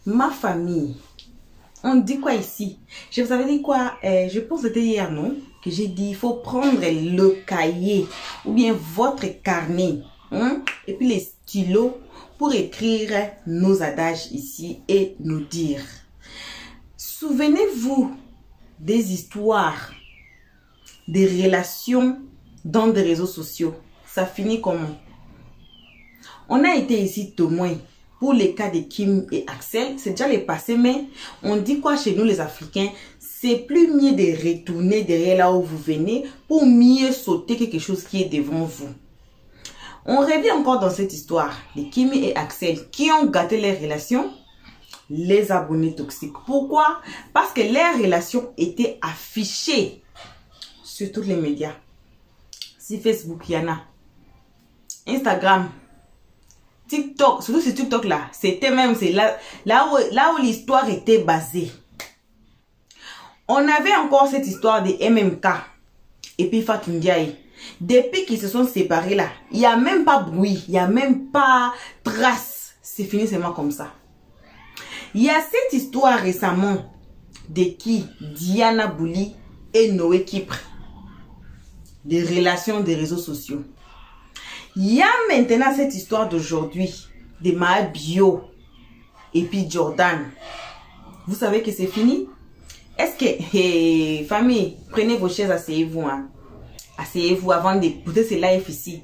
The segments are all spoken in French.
Ma famille. On dit quoi ici? Je vous avais dit quoi? Je pense que c'était hier, non? Que j'ai dit, il faut prendre le cahier ou bien votre carnet et puis les stylos pour écrire nos adages ici et nous dire. Souvenez-vous des histoires, des relations dans des réseaux sociaux. Ça finit comment? On a été ici témoin pour les cas de Kim et Axel. C'est déjà les passés, mais on dit quoi chez nous les Africains? C'est plus mieux de retourner derrière là où vous venez pour mieux sauter quelque chose qui est devant vous. On revient encore dans cette histoire de Kim et Axel qui ont gâté leurs relations, les abonnés toxiques. Pourquoi? Parce que leurs relations étaient affichées sur tous les médias. Si Facebook, il y en a. Instagram, TikTok, surtout ce TikTok là, c'était même là où l'histoire était basée. On avait encore cette histoire de MMK et puis Fatou Ndiaye. Depuis qu'ils se sont séparés là, il n'y a même pas bruit, il n'y a même pas trace. C'est fini seulement comme ça. Il y a cette histoire récemment de qui? Diana Bouli et Noé Kipre. Des relations des réseaux sociaux. Il y a maintenant cette histoire d'aujourd'hui de Maa Bio et puis Jordan. Vous savez que c'est fini? Est-ce que, famille, prenez vos chaises, asseyez-vous. Hein? Asseyez-vous avant d'écouter ce live ici.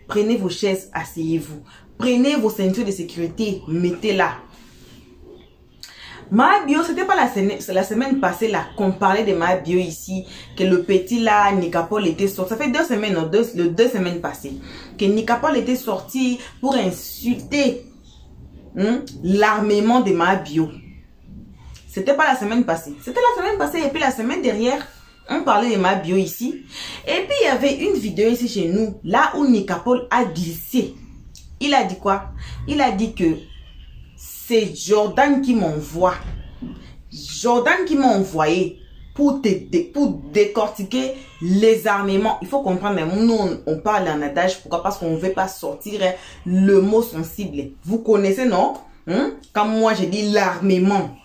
Prenez vos chaises, asseyez-vous. Prenez vos ceintures de sécurité, mettez-la. Maa Bio, c'était pas la semaine passée là qu'on parlait de Maa Bio ici, que le petit là, Nika Paul était sorti. Ça fait 2 semaines, non, deux semaines passées, que Nika Paul était sorti pour insulter l'armement de Maa Bio. C'était pas la semaine passée. C'était la semaine passée et puis la semaine dernière, on parlait de Maa Bio ici. Et puis il y avait une vidéo ici chez nous, là où Nika Paul a glissé. Il a dit quoi? Il a dit que c'est Jordan qui m'envoie. Jordan qui m'a envoyé pour décortiquer les armements. Il faut comprendre, nous on parle en adage. Pourquoi? Parce qu'on ne veut pas sortir le mot sensible. Vous connaissez, non? Comme moi j'ai dit l'armement.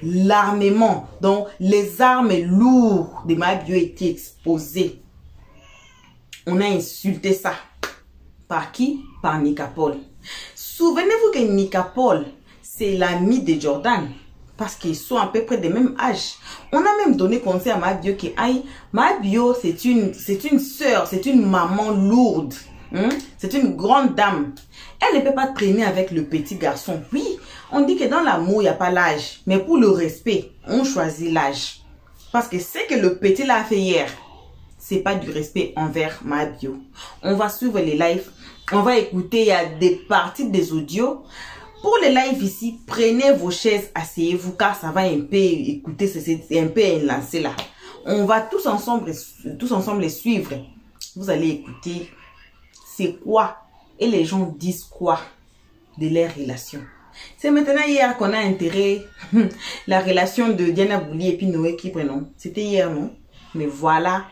L'armement. Donc les armes lourdes de Maa Bio étaient exposées. On a insulté ça. Par qui? Par Nika Paul. Souvenez-vous que Nika Paul, c'est l'ami de Jordan. Parce qu'ils sont à peu près des mêmes âges. On a même donné conseil à Maa Bio que Maa Bio, c'est une sœur, c'est une maman lourde. C'est une grande dame. Elle ne peut pas traîner avec le petit garçon. Oui, on dit que dans l'amour, il n'y a pas l'âge. Mais pour le respect, on choisit l'âge. Parce que ce que le petit l'a fait hier, c'est pas du respect envers Maa Bio. On va suivre les lives. On va écouter, il y a des parties des audios. Pour les lives ici, prenez vos chaises, asseyez-vous car ça va un peu écouter, c'est un peu lancé là. On va tous ensemble les suivre. Vous allez écouter c'est quoi et les gens disent quoi de leurs relations. C'est maintenant hier qu'on a intérêt la relation de Diana Bouli et puis Noé Kipre, non? C'était hier, non? Mais voilà,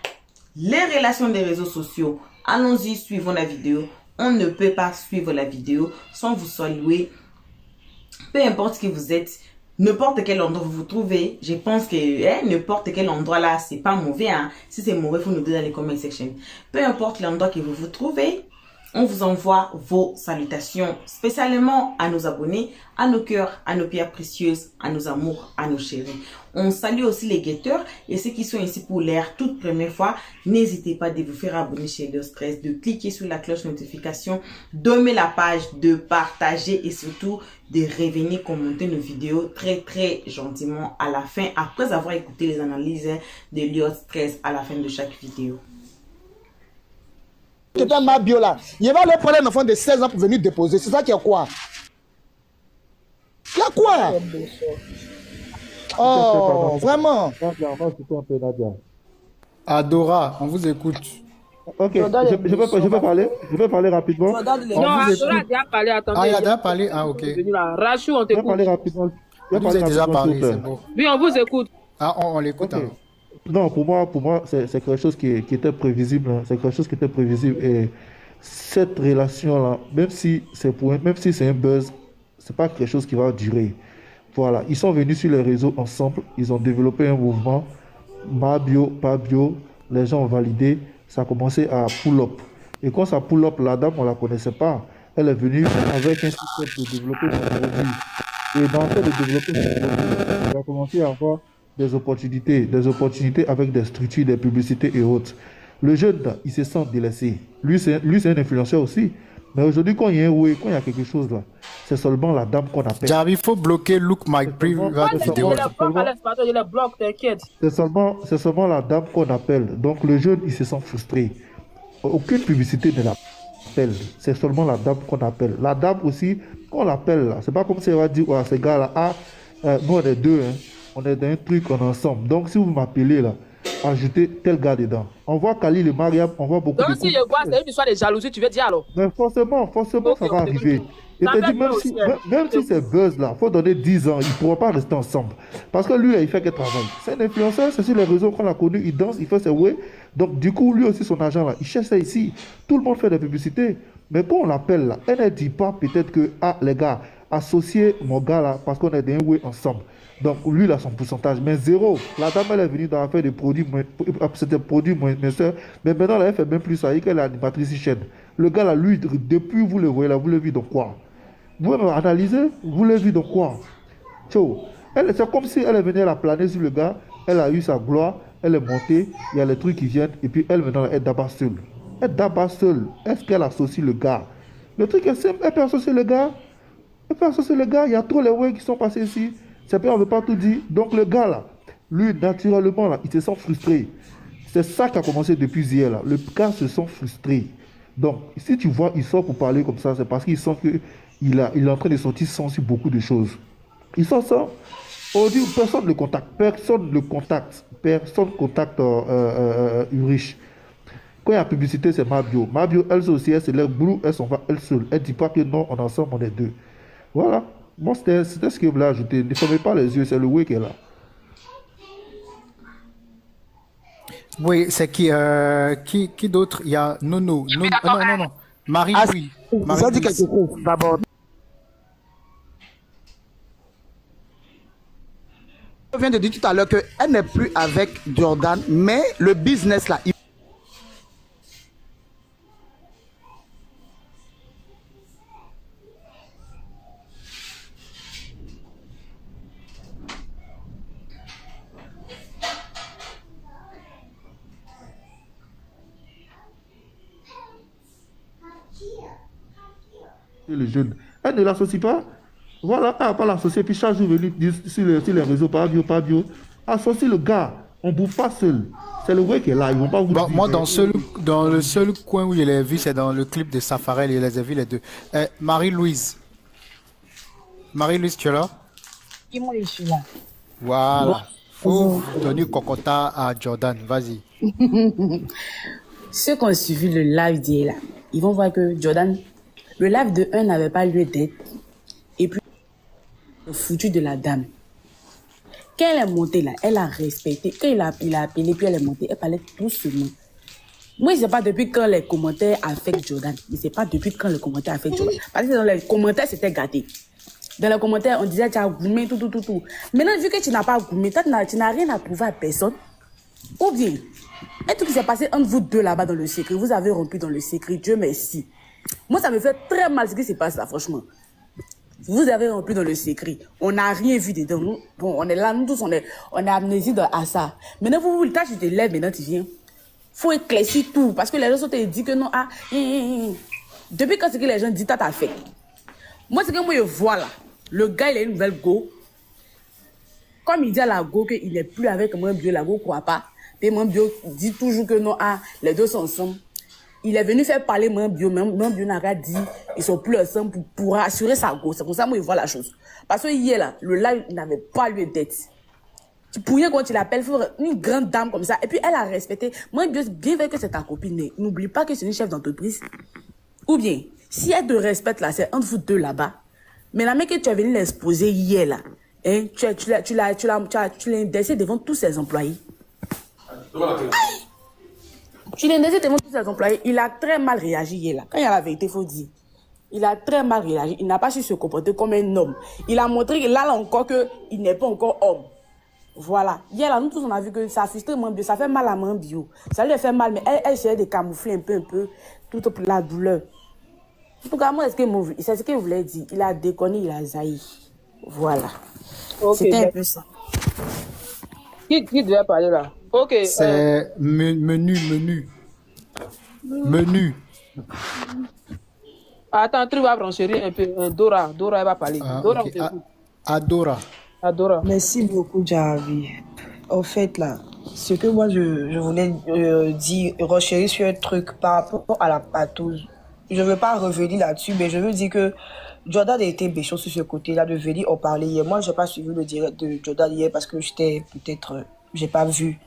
les relations des réseaux sociaux. Allons-y, suivons la vidéo. On ne peut pas suivre la vidéo sans vous saluer. Peu importe qui vous êtes, n'importe quel endroit vous vous trouvez, je pense que n'importe quel endroit là, c'est pas mauvais. Hein. Si c'est mauvais, il faut nous dire dans les comment section. Peu importe l'endroit que vous vous trouvez, on vous envoie vos salutations, spécialement à nos abonnés, à nos cœurs, à nos pierres précieuses, à nos amours, à nos chéris. On salue aussi les guetteurs et ceux qui sont ici pour l'air toute première fois. N'hésitez pas de vous faire abonner chez The Stress, de cliquer sur la cloche notification, d'aimer la page, de partager et surtout de revenir commenter nos vidéos très gentiment à la fin, après avoir écouté les analyses de The Stress à la fin de chaque vidéo. C'est un Maa Bio là. Il va aller prendre un enfant de 16 ans pour venir déposer. C'est ça qui est quoi? Il y a quoi? Oh, vraiment? Adora, on vous écoute. Ok, je peux parler rapidement. Non, Adora a déjà parlé, attendez. Ah, il a déjà parlé, ah ok. Rachou, on Je peux t'écoute. parler rapidement. Vous avez déjà parlé, c'est bon. Oui, on vous écoute. Ah, on l'écoute Ok. alors. Non, pour moi c'est quelque chose qui était prévisible. Hein. C'est quelque chose qui était prévisible. Et cette relation-là, même si c'est un buzz, c'est pas quelque chose qui va durer. Voilà, ils sont venus sur les réseaux ensemble, ils ont développé un mouvement, ma bio, pas bio, les gens ont validé, ça a commencé à pull up. Et quand ça pull up, la dame, on la connaissait pas. Elle est venue avec un système de développer son produit. Et dans le fait de développer son produit, elle a commencé à avoir des opportunités avec des structures, des publicités et autres. Le jeune, là, il se sent délaissé. Lui, c'est un influenceur aussi. Mais aujourd'hui, quand il y a un way, quand il y a quelque chose là, c'est seulement la dame qu'on appelle. Jarvis, il faut bloquer Look My Private Video. C'est seulement la dame qu'on appelle. Donc le jeune, il se sent frustré. Aucune publicité ne l'appelle. C'est seulement la dame qu'on appelle. La dame aussi, quand on l'appelle là, c'est pas comme si elle va dire, ouais, ces gars-là, nous on est deux, hein, on est dans un truc, on est ensemble. Donc si vous m'appelez là, ajoutez tel gars dedans. On voit Khalil et Mariam, on voit beaucoup Donc, de si je vois, c'est une histoire de jalousie, tu veux dire alors? mais forcément, Ok, ça va ok, arriver. ok. Et Ça te va dis, même être si, aussi, hein. même si ces buzz-là, il faut donner 10 ans, ils ne pourront pas rester ensemble. Parce que lui, il fait que travail. C'est un influenceur, c'est sur les réseaux qu'on a connu, il danse, il fait ses way. Donc, du coup, lui aussi, son agent, là, il cherche ça ici. Tout le monde fait des publicités. Mais quand on l'appelle, là, elle ne dit pas peut-être que, ah, les gars, associez mon gars, là, parce qu'on est des way ensemble. Donc, lui, il a son pourcentage. Mais zéro. La dame, elle est venue dans l'affaire des produits, c'était produits moins sœurs. Mais maintenant, là, elle fait même plus ça, qu'elle est animatrice chaîne. Le gars, là, lui, depuis, vous le voyez, là, vous le vu dans quoi? Vous analysez, vous l'avez vu dans quoi? Tcho. C'est comme si elle venait à planer sur le gars, elle a eu sa gloire, elle est montée, il y a les trucs qui viennent, et puis elle maintenant, elle d'abord seule. Elle d'abord seule. Est-ce qu'elle associe le gars? Le truc est simple, elle peut associer le gars. Elle peut associer le gars, il y a trop les way qui sont passés ici. C'est pas, on ne veut pas tout dire. Donc le gars là, lui, naturellement, là, il se sent frustré. C'est ça qui a commencé depuis hier là. Le gars se sent frustré. Donc, si tu vois, il sort pour parler comme ça, c'est parce qu'il sent que il est en train de sortir sans sur beaucoup de choses. Il sort ça. On dit personne ne le contacte. Personne ne contacte. Personne contacte Ulrich. Quand il y a publicité, c'est Mabio. Mabio, elle aussi, elle se lève, boulot, elle s'en va, elle seule. Elle ne dit pas que non, on est ensemble, on est deux. Voilà. Moi, c'était ce que je voulais ajouter. Ne fermez pas les yeux, c'est le way qui est là. Oui, c'est qui d'autre? Il y a Nono. Non. Marie-Louis. Vous avez dit quelque chose d'abord. Je viens de dire tout à l'heure qu'elle n'est plus avec Jordan, mais le business là, Le jeune. Elle ne l'associe pas. Voilà, elle n'a pas l'associer. Puis chaque jour, venir sur les réseaux, pas bio. Associe le gars. On ne bouffe pas seul. C'est le way qui est là. Ils vont pas vous dire. Moi, dans le seul coin où je l'ai vu, c'est dans le clip de Safarel. Je les ai vus les deux. Marie-Louise. Marie-Louise, tu es là? Moi, je suis là. Voilà. Faut donner cocota à Jordan. Vas-y. Ceux qui ont suivi le live d'hier là, ils vont voir que Jordan, le live de 1 n'avait pas lieu d'être. Et puis, le foutu de la dame. Quand elle est montée là, elle a respecté. Quand il a appelé, puis elle est montée, elle parlait doucement. Moi, je ne sais pas depuis quand les commentaires affectent Jordan. Je ne sais pas depuis quand les commentaires affectent Jordan. Parce que dans les commentaires, c'était gâté. Dans les commentaires, on disait tu as gourmé, tout. Maintenant, vu que tu n'as pas gourmé, tu n'as rien à prouver à personne. Ou bien, un truc qui s'est passé entre vous deux là-bas dans le secret, vous avez rompu dans le secret, Dieu merci. Moi, ça me fait très mal ce qui se passe là, franchement. Vous avez rompu dans le secret. On n'a rien vu dedans. Nous, bon, on est là, nous tous, on est amnésiques à ça. Maintenant, vous, le temps, tu te lèves, maintenant, tu viens. Faut éclaircir tout. Parce que les gens te disent que non, depuis quand c'est que les gens disent, t'as fait. Moi, c'est que moi, je vois là. Le gars, il a une nouvelle go. Comme il dit à la go qu'il n'est plus avec moi, bio, la go croit pas. Et mon bio dit toujours que non, les deux sont ensemble. Il est venu faire parler mon bio n'a pas dit, ils sont plus ensemble pour assurer sa go. C'est pour ça que moi, je vois la chose. Parce que hier, là, le live n'avait pas lieu d'être. Tu pourrais, quand tu l'appelles, une grande dame comme ça. Et puis, elle a respecté. Moi, bien vrai que c'est ta copine. N'oublie pas que c'est une chef d'entreprise. Ou bien, si elle te respecte là, c'est entre vous deux là-bas. Mais la mec que tu as venu l'exposer hier là, hein, tu l'as indexé devant tous ses employés. Tu l'as indexé devant tous ses employés. Il a très mal réagi hier là. Quand il y a la vérité, il faut dire. Il a très mal réagi. Il n'a pas su se comporter comme un homme. Il a montré là encore qu'il n'est pas encore homme. Voilà. Hier, là, nous tous, on a vu que ça frustré Mambio. Ça fait mal à Mambio. Ça lui fait mal, mais elle essayait de camoufler un peu, toute la douleur. En tout cas, moi, c'est ce qu'il voulait dire. Il a déconné, il a zaï. Voilà. Okay, c'était un peu ça. Qui devait parler là? Ok. C'est menu. Attends, tu vas renchérir un peu. Dora, elle va parler. Ah, Dora, ok. on t'écoute. Adora. Merci beaucoup, Jarabi. En fait, là, ce que moi, je voulais dire, renchérir sur un truc par rapport à la patouze. Je ne veux pas revenir là-dessus, mais je veux dire que Jordan a été béchot sur ce côté-là de venir en parler hier. Moi, je n'ai pas suivi le direct de Jordan hier parce que j'étais peut-être... j'ai pas vu.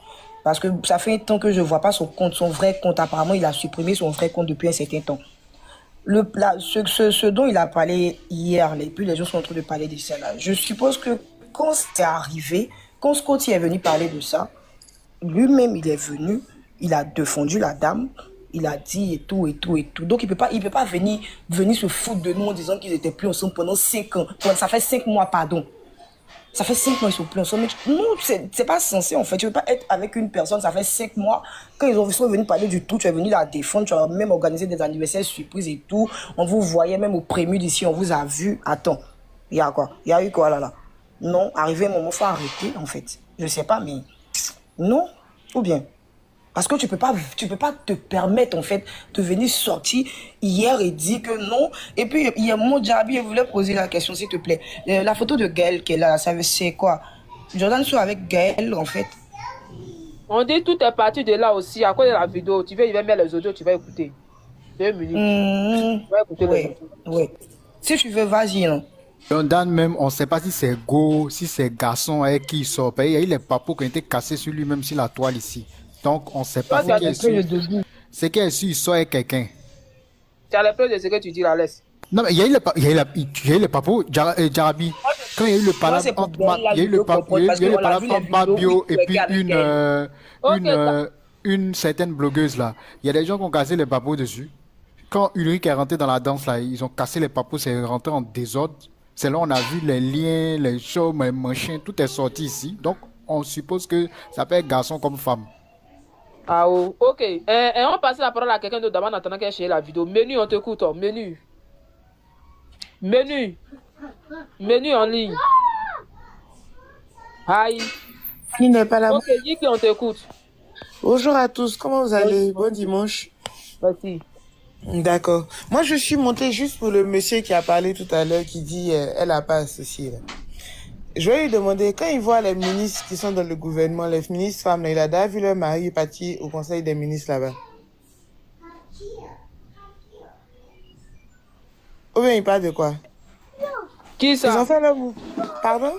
Parce que ça fait un temps que je ne vois pas son compte, son vrai compte. Apparemment, il a supprimé son vrai compte depuis un certain temps. Ce dont il a parlé hier, et puis les gens sont en train de parler de ça là. Je suppose que quand c'est arrivé, quand Scotty est venu parler de ça, lui-même il est venu, il a défendu la dame, il a dit et tout. Donc il peut pas venir se foutre de nous en disant qu'ils étaient plus ensemble pendant 5 ans. Ça fait 5 mois, pardon. Ça fait 5 mois ils sont plus ensemble. Non, c'est pas censé en fait. Tu ne peux pas être avec une personne, ça fait 5 mois. Quand ils sont venus parler du tout, tu es venu la défendre, tu as même organisé des anniversaires surprises et tout. On vous voyait même au prému d'ici, on vous a vu. Attends, il y a quoi? Il y a eu quoi là? Non, arrivé un moment, il faut arrêter en fait. Je sais pas, mais non, ou bien. Parce que tu peux pas te permettre en fait de venir sortir hier et dire que non. Et puis il y a mon Djabi, je voulais poser la question s'il te plaît. La photo de Gaël qui est là, ça veut c'est quoi? Jordan soit avec Gaël en fait. On dit tout est parti de là aussi à cause de la vidéo. Tu veux, il va mettre les audios, tu vas écouter. 2 minutes. Tu vas écouter les audios. Ouais. Si tu veux, vas-y non. Jordan même, on ne sait pas si c'est go, si c'est garçon avec qui il sort. Il y a eu les papous qui ont été cassés sur lui-même sur la toile ici. Donc, on ne sait pas Toi, ce qui est sûr. C'est qu'il est sûr, il sort avec quelqu'un. Tu as les preuves de ce que tu dis là, laisse. Non, mais il y a eu les papous, Jarabi. Quand il y a eu le palabre entre Mabio et puis une certaine blogueuse là, il y a des gens qui ont cassé les papous dessus. Quand Ulrich est rentré dans la danse là, ils ont cassé les papous, c'est rentré en désordre. C'est là on a vu les liens, les choses, les machins, tout est sorti ici. Donc, on suppose que ça peut être garçon comme femme. Ah oh, ok. Et on passe la parole à quelqu'un d'autre d'abord en attendant qu'elle cherche la vidéo. Menu, on t'écoute. Menu en ligne. Aïe. Il n'est pas là. Ok, Yiki, on t'écoute. Bonjour à tous, comment vous allez? Bon dimanche. Merci. D'accord. Moi, je suis montée juste pour le monsieur qui a parlé tout à l'heure, qui dit elle n'a pas associé. Là. Je vais lui demander, quand il voit les ministres qui sont dans le gouvernement, les ministres femmes, là, il a déjà vu leur mari partir au conseil des ministres là-bas. Ou bien il parle de quoi? Qui ça? Ils ont fait leur... Pardon?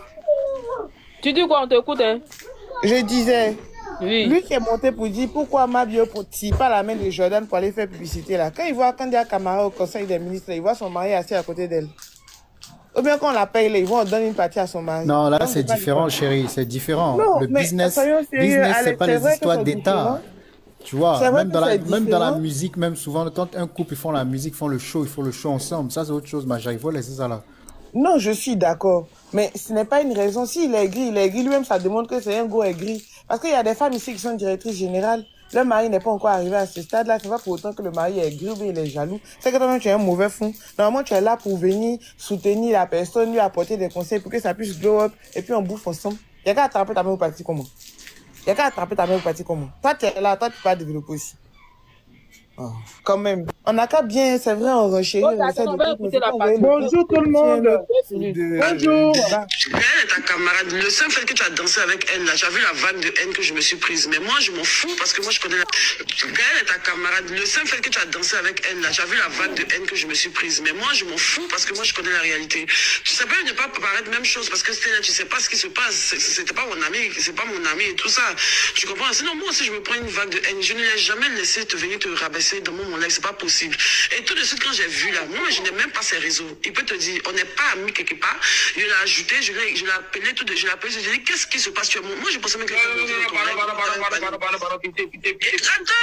Tu dis quoi? On t'écoute, hein? Je disais, oui. Lui qui est monté pour dire pourquoi Mabio ne tire pas la main de Jordan pour aller faire publicité là. Quand il voit Kandia Camara au conseil des ministres, là, il voit son mari assis à côté d'elle. Ou bien quand on la paye, là, ils vont donner une partie à son mari. Non, là c'est différent, chérie, c'est différent. Non, le business, c'est pas les histoires d'État. Tu vois, même dans la musique, même souvent, quand un couple ils font la musique, ils font le show ensemble. Ça c'est autre chose, ma chérie, il faut laisser ça là. Non, je suis d'accord. Mais ce n'est pas une raison. S'il est gris, lui-même, ça démontre que c'est un go aigri. Parce qu'il y a des femmes ici qui sont directrices générales. Le mari n'est pas encore arrivé à ce stade-là. C'est pas pour autant que le mari est gris ou il est jaloux. C'est que toi-même, tu es un mauvais fond. Normalement, tu es là pour venir soutenir la personne, lui apporter des conseils pour que ça puisse glow up et puis on bouffe ensemble. Il n'y a qu'à attraper ta main au parti comment? Toi, tu es là, toi, tu peux pas développer aussi. Oh. Quand même. On n'a qu'à bien, c'est vrai, on renchérit. Bonjour tout le monde. Bonjour. Gaël est ta camarade. Le seul fait que tu as dansé avec elle, là, tu as vu la vague de haine que je me suis prise. Mais moi, je m'en fous parce que moi, je connais la... Gaël est ta camarade. Le seul fait que tu as dansé avec elle, là, tu as vu la vague de haine que je me suis prise. Mais moi, je m'en fous parce que moi, je connais la réalité. Tu sais pas ne pas paraître même chose parce que tu sais pas ce qui se passe. C'était pas mon ami, c'est pas mon ami et tout ça. Tu comprends? Sinon, moi aussi, je me prends une vague de haine. Je ne l'ai jamais laissé te venir te rabaisser dans mon live, c'est pas possible. Et tout de suite, quand j'ai vu là, moi, je n'ai même pas ses réseaux. Il peut te dire, on n'est pas amis quelque part. Je l'ai ajouté, je l'ai appelé, je l'ai appelé, je lui ai dit, qu'est-ce qui se passe? Moi, je pensais même que... Attends,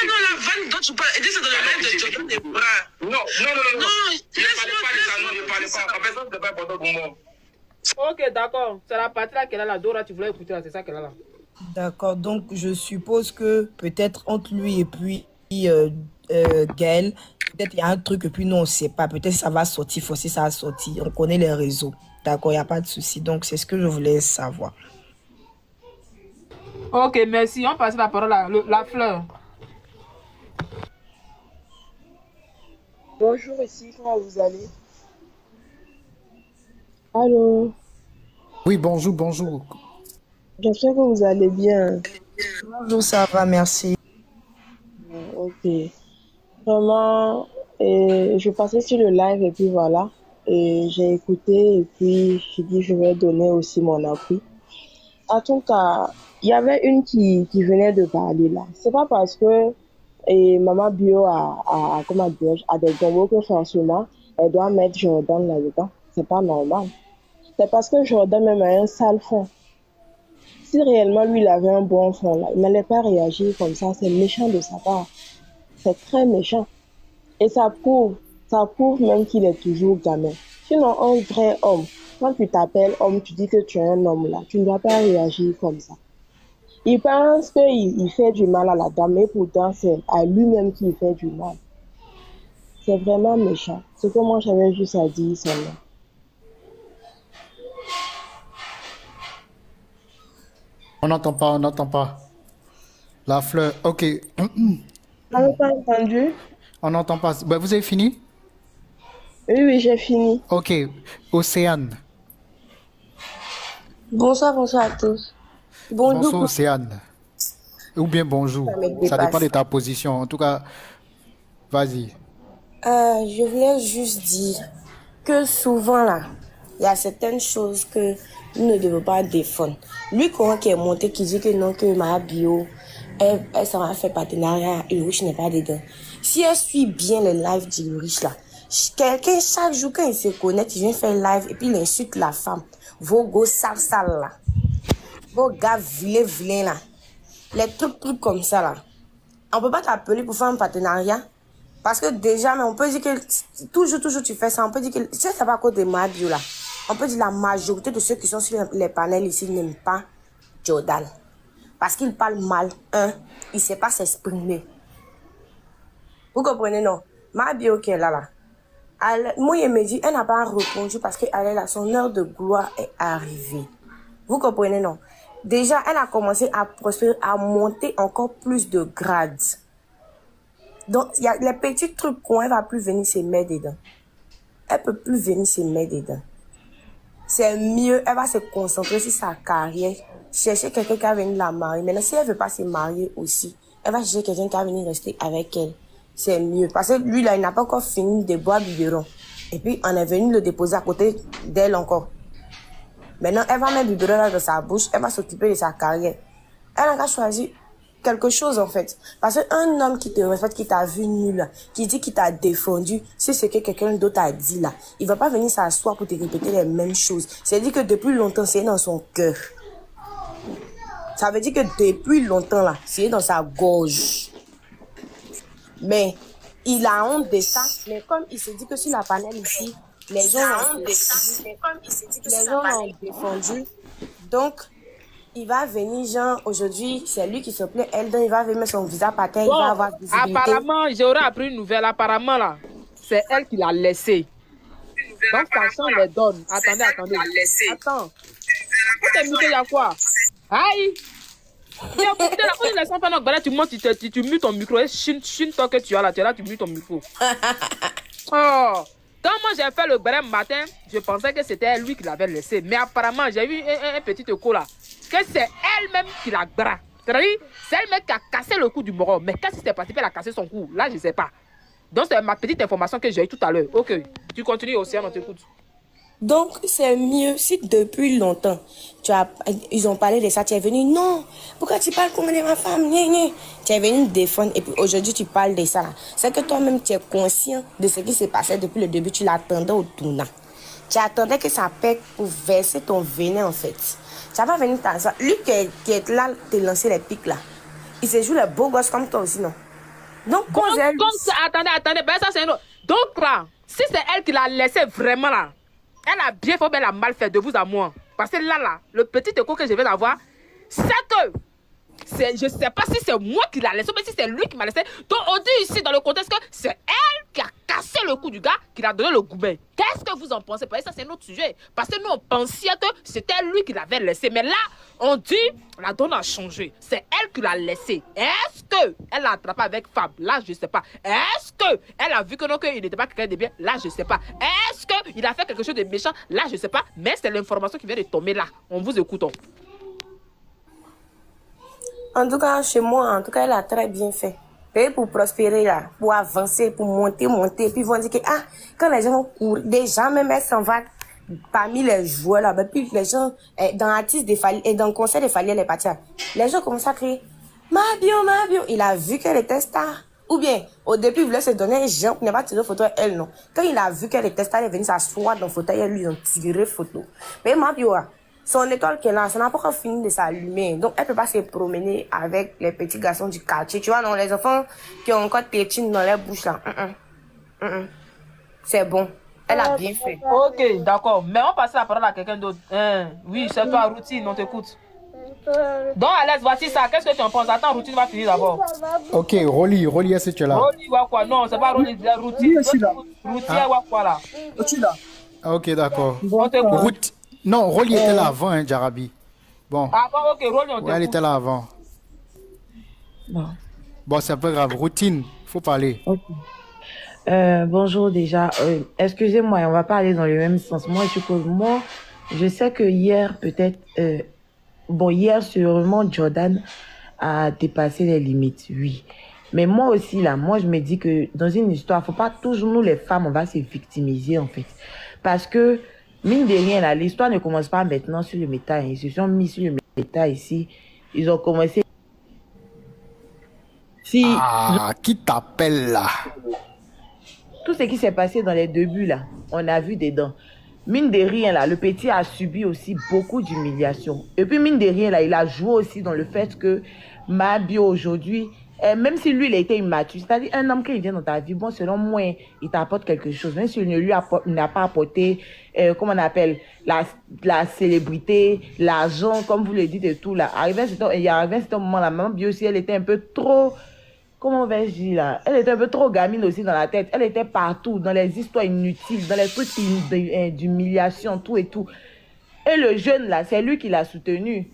non, la vanne dont tu parles, et dis, c'est dans le live de Jordan des bras. Non, laisse-moi parlez pas. La personne, c'est pas important pour moi. Ok, d'accord. C'est la partie là qu'elle a là. Dora, tu voulais écouter là, c'est ça qu'elle a là. D'accord, donc je suppose que peut-être entre lui et puis Gaël, peut-être il y a un truc et puis nous on ne sait pas. Peut-être ça va sortir, faut si ça a sorti. On connaît les réseaux. D'accord, il n'y a pas de souci. Donc c'est ce que je voulais savoir. Ok, merci. On passe la parole à la fleur. Bonjour ici, comment vous allez? Allô? Oui, bonjour, bonjour. J'espère que vous allez bien. Bonjour, ça va, merci. Ok. Vraiment, je passais sur le live et puis voilà. Et j'ai écouté et puis j'ai dit je vais donner aussi mon appui. En tout cas, il y avait une qui venait de parler là. C'est pas parce que Maman Bio comment dire, a des gomos que forcément elle doit mettre Jordan là-dedans. C'est pas normal. C'est parce que Jordan même a un sale fond. Si réellement lui il avait un bon fond là, il n'allait pas réagir comme ça. C'est méchant de sa part. C'est très méchant. Et ça prouve même qu'il est toujours gamin. Sinon, un vrai homme, quand tu t'appelles homme, tu dis que tu es un homme là, tu ne dois pas réagir comme ça. Il pense qu'il fait du mal à la dame, mais pourtant c'est à lui-même qu'il fait du mal. C'est vraiment méchant. Ce que moi j'avais juste à dire seulement. On n'entend pas, on n'entend pas. La fleur, ok. On n'a pas entendu? On n'entend pas. Ben, vous avez fini? Oui, j'ai fini. Ok. Océane. Bonsoir à tous. Bonjour, Océane. Ou bien bonjour. Ça dépend de ta position. En tout cas, vas-y. Je voulais juste dire que souvent là, il y a certaines choses que nous ne devons pas défendre. Lui, quand qui est monté, qui dit que non, que ma bio, elle s'en va faire partenariat, Ulrich n'est pas dedans. Si elle suit bien les lives d'Ulrich là, quelqu'un, chaque jour quand il se connecte, il vient faire live et puis il insulte la femme. Vos gosses sales là. Vos gars vilains là. Les trucs comme ça là. On peut pas t'appeler pour faire un partenariat. Parce que déjà, mais on peut dire que toujours tu fais ça. On peut dire que c'est pas à cause de ma bio là. On peut dire que la majorité de ceux qui sont sur les panels ici n'aiment pas Jordan. Parce qu'il parle mal. Il ne sait pas s'exprimer. Vous comprenez, non? Ma bio qui est là. Moi, il me dit, elle n'a pas répondu parce qu'elle est là. Son heure de gloire est arrivée. Vous comprenez, non? Déjà, elle a commencé à prospérer, à monter encore plus de grades. Donc, il y a les petits trucs qu'on ne va plus venir se mettre dedans. Elle peut plus venir se mettre dedans. C'est mieux, elle va se concentrer sur sa carrière, chercher quelqu'un qui va venir la marier. Maintenant, si elle ne veut pas se marier aussi, elle va chercher quelqu'un qui va venir rester avec elle. C'est mieux. Parce que lui, là, il n'a pas encore fini de boire biberon. Et puis, on est venu le déposer à côté d'elle encore. Maintenant, elle va mettre du biberon dans sa bouche, elle va s'occuper de sa carrière. Elle a choisi quelque chose, en fait. Parce qu'un homme qui te respecte, qui t'a vu nul, qui dit qu'il t'a défendu, c'est ce que quelqu'un d'autre a dit là. Il va pas venir s'asseoir pour te répéter les mêmes choses. C'est-à-dire que depuis longtemps, c'est dans son cœur. Ça veut dire que depuis longtemps là, c'est dans sa gorge. Mais il a honte de ça. Mais comme il se dit que sur la panel ici, les gens l'ont défendu. Donc, il va venir, genre, aujourd'hui, c'est lui qui s'appelait Eldon, il va venir mettre son visa par terre, il va avoir visibilité. Apparemment, j'aurais appris une nouvelle. Apparemment, là, c'est elle qui l'a laissé. Donc, ça change les donnes. Attendez. Attends. Pour te muter, il y a quoi? Aïe! Tu montes, tu mutes ton micro. Et chine-toi que tu as là, tu mutes ton micro. Oh! Quand moi j'ai fait le brème matin, je pensais que c'était lui qui l'avait laissé. Mais apparemment, j'ai eu un petit écho là. Que c'est elle-même qui l'a bras. C'est-à-dire, c'est elle-même qui a cassé le cou du moron. Mais qu'est-ce qui s'est passé? Elle a cassé son cou. Là, je ne sais pas. Donc, c'est ma petite information que j'ai eue tout à l'heure. Ok. Tu continues, Océane, on t'écoute. Donc, c'est mieux si depuis longtemps, ils ont parlé de ça, tu es venu, non, pourquoi tu parles comme de ma femme, tu es venu défendre et puis aujourd'hui tu parles de ça. C'est que toi-même tu es conscient de ce qui s'est passé depuis le début, tu l'attendais au tournant. Tu attendais que ça pète pour verser ton venin en fait. Tu n'as pas venu dans ça. Lui qui est là, te lancer les pics là, il se joue les beaux gosses comme toi aussi, non? Donc, attendez, ben ça c'est un autre. Donc là, Si c'est elle qui l'a laissé vraiment là, elle a bien fait ou bien elle a mal fait de vous à moi. Parce que là, le petit écho que je vais avoir, c'est que je ne sais pas si c'est moi qui l'a laissé, mais si c'est lui qui m'a laissé. Donc on dit ici dans le contexte que c'est elle qui a cassé le cou du gars, qui l'a donné le goubin. Qu'est-ce que vous en pensez? Parce que ça c'est notre sujet. Parce que nous on pensait que c'était lui qui l'avait laissé. Mais là, on dit, la donne a changé. C'est elle qui l'a laissé. Est-ce qu'elle l'a attrapé avec Fab? Là, je ne sais pas. Est-ce qu'elle a vu que non, qu'il n'était pas quelqu'un de bien? Là, je ne sais pas. Est-ce qu'il a fait quelque chose de méchant? Là, je ne sais pas. Mais c'est l'information qui vient de tomber là. On vous écoute. En tout cas, chez moi, en tout cas, elle a très bien fait. Et pour prospérer là, pour avancer, pour monter, puis ils vont dire que, ah, quand les gens vont courir, des gens même, elles s'en vont parmi les joueurs là, puis les gens, dans l'artiste des Fali, et dans le concert des Fali, elle est partie là. Les gens commencent à crier, Mabio, Mabio. Il a vu qu'elle était star. Ou bien, au début, il voulait se donner un genre pour ne pas tirer photo, elle non. Quand il a vu qu'elle était star, elle est venue s'asseoir dans le fauteuil, elle lui ont tiré photo. Mais Mabio, son étoile qu'elle a, ça n'a pas encore fini de s'allumer. Donc, elle peut pas se promener avec les petits garçons du quartier. Tu vois, non, les enfants qui ont encore tétine dans leur bouche, là. C'est bon. Elle a bien fait. Ok, d'accord. Mais on passe la parole à quelqu'un d'autre. Oui, c'est toi, Routine, on t'écoute. Donc, Alex, voici ça. Qu'est-ce que tu en penses? Attends, Routine va finir d'abord. Ok, Rolly, est-ce que tu es là? Rolly, quoi? Non, c'est pas Rolly, c'est Routine. Routine, quoi là? Ok, d'accord. On t'écoute. Non, Rolly était là avant, hein, Jarabi. Bon. Ah bon, ok, Rolly, on t'écoute. Ouais, elle était là avant. Bon, c'est pas grave. Routine, faut parler. Ok. Bonjour déjà. Excusez-moi, on va pas aller dans le même sens. Moi, je sais que hier, peut-être... hier, sûrement, Jordan a dépassé les limites, oui. Mais moi aussi, là, je me dis que dans une histoire, faut pas toujours, nous les femmes, on va se victimiser, en fait. Parce que, mine de rien, là, l'histoire ne commence pas maintenant sur le métal. Ils se sont mis sur le métal ici. Ils ont commencé... Qui t'appelle là? Tout ce qui s'est passé dans les débuts, là, on a vu dedans. Mine de rien, là, le petit a subi aussi beaucoup d'humiliation. Et puis, mine de rien, là, il a joué aussi dans le fait que Mabio, aujourd'hui, même si lui, il a été immature, c'est-à-dire un homme qui vient dans ta vie, bon, selon moi, il t'apporte quelque chose. Même s'il ne lui n'a pas apporté, comment on appelle, la célébrité, l'argent, comme vous le dites et tout, là. Il y a arrivé à ce moment-là, Mabio aussi, elle était un peu trop... Comment vais-je dire là? Elle était un peu trop gamine aussi dans la tête. Elle était partout, dans les histoires inutiles, dans les trucs d'humiliation, tout et tout. Et le jeune là, c'est lui qui l'a soutenu.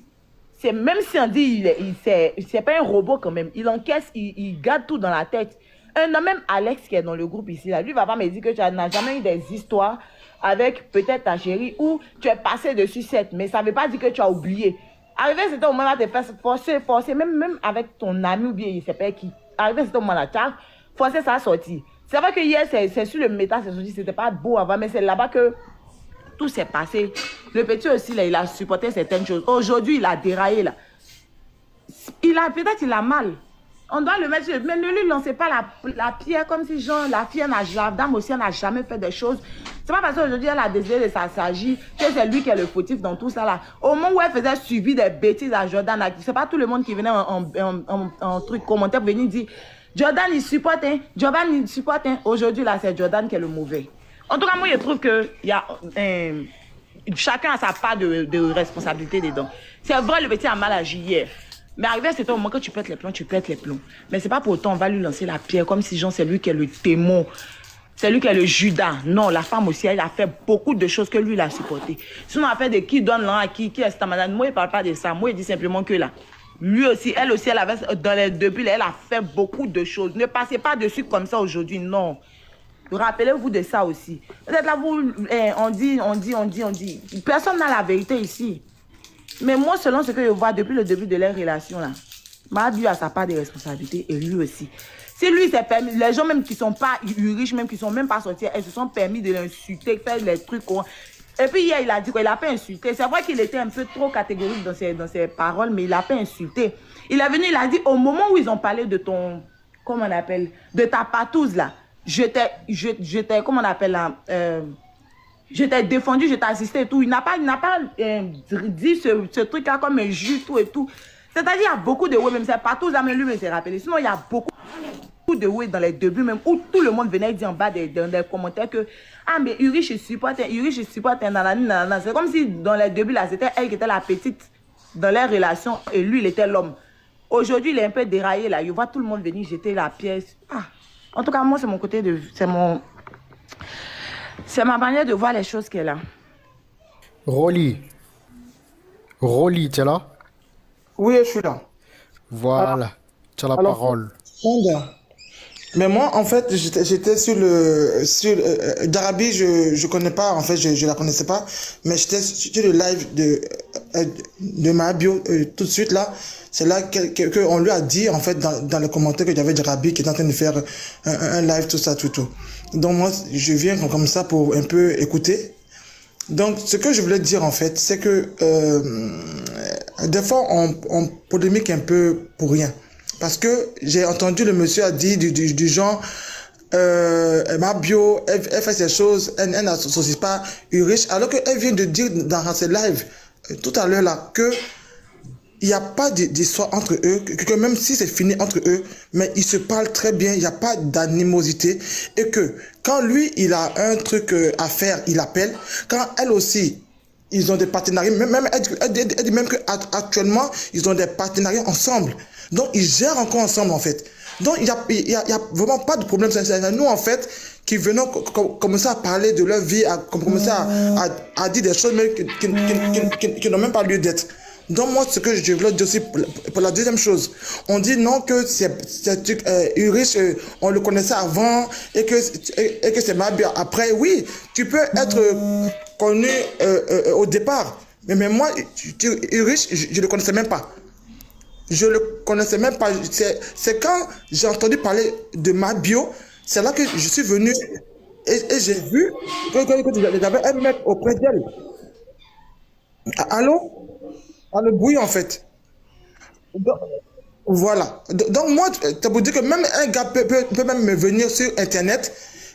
Même si on dit, c'est pas un robot quand même. Il encaisse, il garde tout dans la tête. Un homme, même Alex qui est dans le groupe ici, là, lui va pas me dire que tu n'as jamais eu des histoires avec peut-être ta chérie ou tu es passé dessus 7, mais ça veut pas dire que tu as oublié. Arrivé à ce moment-là, tu es forcé, même avec ton ami ou bien il sait pas qui. Arrivé à ce moment-là, tu as forcé ça à sortir. C'est vrai que hier, c'est sur le méta, c'est sorti, c'était pas beau avant, mais c'est là-bas que tout s'est passé. Le petit aussi, là, il a supporté certaines choses. Aujourd'hui, il a déraillé, là. Peut-être il a mal. On doit le mettre, mais ne lui lancez pas la pierre comme si, genre, la dame aussi, elle n'a jamais fait des choses. C'est pas parce qu'aujourd'hui, elle a décidé de s'agir que c'est lui qui est le fautif dans tout ça, là. Au moment où elle faisait subir des bêtises à Jordan, c'est pas tout le monde qui venait en truc commentaire pour venir dire Jordan, il supporte, hein. Jordan, il supporte, hein. Aujourd'hui, là, c'est Jordan qui est le mauvais. En tout cas, moi, je trouve que chacun a sa part de responsabilité dedans. C'est vrai, le petit a mal agi hier. Mais arrivé à cet moment, quand tu pètes les plombs, tu pètes les plombs. Mais c'est pas pour autant, on va lui lancer la pierre comme si, genre, c'est lui qui est le démon. C'est lui qui est le Judas. Non, la femme aussi, elle a fait beaucoup de choses que lui, il a supporté. Sinon, on a fait de qui donne l'an à qui est cette madame. Moi, il ne parle pas de ça. Moi, il dit simplement que là, lui aussi, elle avait, dans les débuts, elle a fait beaucoup de choses. Ne passez pas dessus comme ça aujourd'hui, non. Rappelez-vous de ça aussi. Peut-être là, on dit. Personne n'a la vérité ici. Mais moi, selon ce que je vois depuis le début de leur relation, là, Mabio a sa part de responsabilité et lui aussi. Si lui s'est permis, les gens même qui ne sont pas riches, même qui ne sont même pas sortis, elles se sont permis de l'insulter, faire les trucs. Et puis hier, il a dit qu'il n'a pas insulté. C'est vrai qu'il était un peu trop catégorique dans ses paroles, mais il n'a pas insulté. Il est venu, il a dit, au moment où ils ont parlé de ton, comment on appelle, de ta patouze là, j'étais, comment on appelle là, je t'ai défendu, je t'ai assisté et tout. Il n'a pas dit ce truc-là comme un jus, tout et tout. C'est-à-dire, il y a beaucoup de ouais, même c'est pas tous, mais lui, mais c'est rappelé. Sinon, il y a beaucoup. de Way dans les débuts même, où tout le monde venait dire en bas des commentaires que ah mais Uri je supporte, nanana. C'est comme si dans les débuts là, c'était elle qui était la petite dans les relations et lui il était l'homme. Aujourd'hui il est un peu déraillé là, il voit tout le monde venir jeter la pièce. Ah, en tout cas moi c'est mon côté de, c'est ma manière de voir les choses qu'elle a. Rolly, tu es là? Oui, je suis là. Voilà, tu as la parole. Mais moi, en fait, j'étais sur Darabi, je connais pas, en fait, je la connaissais pas, mais j'étais sur le live de ma bio tout de suite là. C'est là qu'on lui a dit, en fait, dans le commentaire qu'il y avait Darabi qui était en train de faire un live, tout ça, tout. Donc moi, je viens comme ça pour un peu écouter. Donc, ce que je voulais dire, en fait, c'est que des fois, on polémique un peu pour rien. Parce que j'ai entendu le monsieur a dit du genre, ma bio, elle fait ces choses, elle n'associe pas Urich, alors qu'elle vient de dire dans ses lives, tout à l'heure là, que il n'y a pas d'histoire entre eux, que même si c'est fini entre eux, mais ils se parlent très bien, il n'y a pas d'animosité, et que quand lui, il a un truc à faire, il appelle, quand elle aussi, ils ont des partenariats, même elle dit même qu'actuellement, ils ont des partenariats ensemble. Donc, ils gèrent encore ensemble, en fait. Donc, il y a vraiment pas de problème. C'est nous, en fait, qui venons commencer à parler de leur vie, à commencer à dire des choses même qui n'ont même pas lieu d'être. Donc, moi, ce que je voulais dire aussi, pour la deuxième chose, on dit non que Urich, on le connaissait avant, et que c'est Mabi après. Oui, tu peux être connu au départ. Mais moi, Urich, je le connaissais même pas. Je le connaissais même pas. C'est quand j'ai entendu parler de ma bio, c'est là que je suis venu et j'ai vu qu'il y avait un mec auprès d'elle. Allô? Le bruit en fait. Donc, voilà. Donc moi, ça veut dire que même un gars peut même me venir sur internet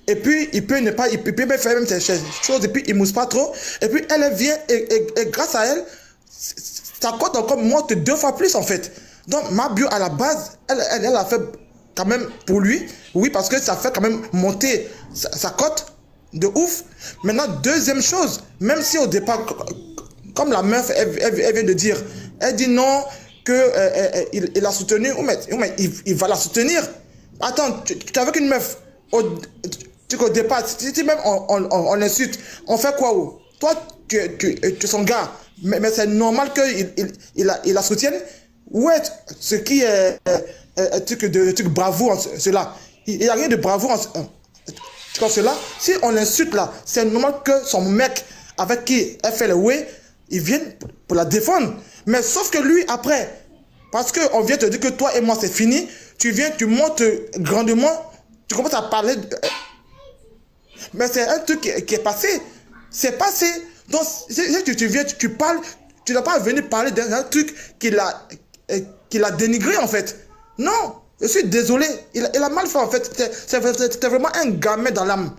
et puis il peut même faire même ces choses et puis il mousse pas trop et puis elle vient et grâce à elle, ça cote encore monte 2 fois plus en fait. Donc ma bio à la base, elle a fait quand même pour lui, oui parce que ça fait quand même monter sa cote de ouf. Maintenant deuxième chose, même si au départ comme la meuf elle vient de dire, elle dit non que il a soutenu, il va la soutenir. Attends, tu es avec une meuf au départ, si même on insulte, on fait quoi? Toi tu es son gars, mais c'est normal qu'il la soutienne. Ouais, ce qui est truc bravoure en cela. Il n'y a rien de bravoure en cela. Si on l'insulte là, c'est normal que son mec avec qui elle fait le way, il vienne pour la défendre. Mais sauf que lui, après, parce qu'on vient te dire que toi et moi c'est fini, tu viens, tu montes grandement, tu commences à parler. Mais c'est un truc qui est passé. C'est passé. Donc, si tu viens, tu parles, tu n'as pas venu parler d'un truc qu'il a dénigré en fait. Non, je suis désolé. Il a mal fait en fait. C'était vraiment un gamin dans l'âme.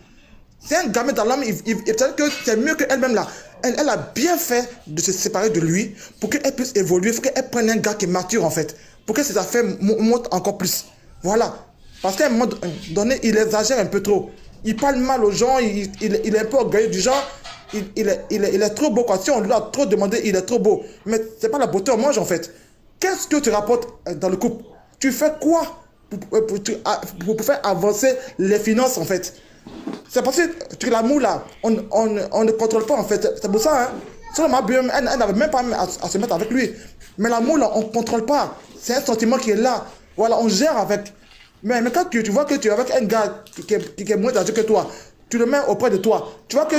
C'est un gamin dans l'âme. Peut-être que c'est mieux qu'elle-même là. Elle a bien fait de se séparer de lui pour qu'elle puisse évoluer. Il faut qu'elle prenne un gars qui est mature en fait. Pour que ses affaires montent encore plus. Voilà. Parce qu'à un moment donné, il exagère un peu trop. Il parle mal aux gens. Il est un peu orgueilleux du genre. Il est trop beau quoi. Si on lui a trop demandé, il est trop beau. Mais c'est pas la beauté on mange en fait. Qu'est-ce que tu rapportes dans le couple? Tu fais quoi pour faire avancer les finances en fait? C'est parce que l'amour là, on ne contrôle pas en fait. C'est pour ça, hein. Sur ma bio, elle n'avait même pas à se mettre avec lui. Mais l'amour là, on ne contrôle pas. C'est un sentiment qui est là. Voilà, on gère avec. Mais quand tu vois que tu es avec un gars qui est moins âgé que toi, tu le mets auprès de toi. Tu vois que,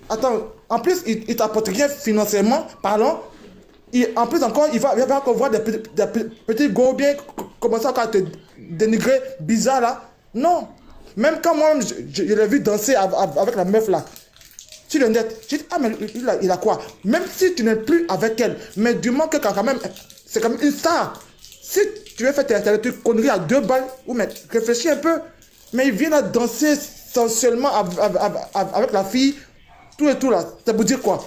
attends, en plus, il t'apporte rien financièrement parlant. En plus encore, il va encore voir des petits gros bien commencer à te dénigrer bizarre là. Non. Même quand moi je l'ai vu danser avec la meuf là. Sur le net, je dis, ah mais il a quoi? Même si tu n'es plus avec elle, mais du moment que quand même, c'est quand même une star. Si tu veux faire tes conneries à 2 balles, ou mais réfléchis un peu. Mais il vient là danser sensuellement avec la fille, tout et tout là. Ça veut dire quoi?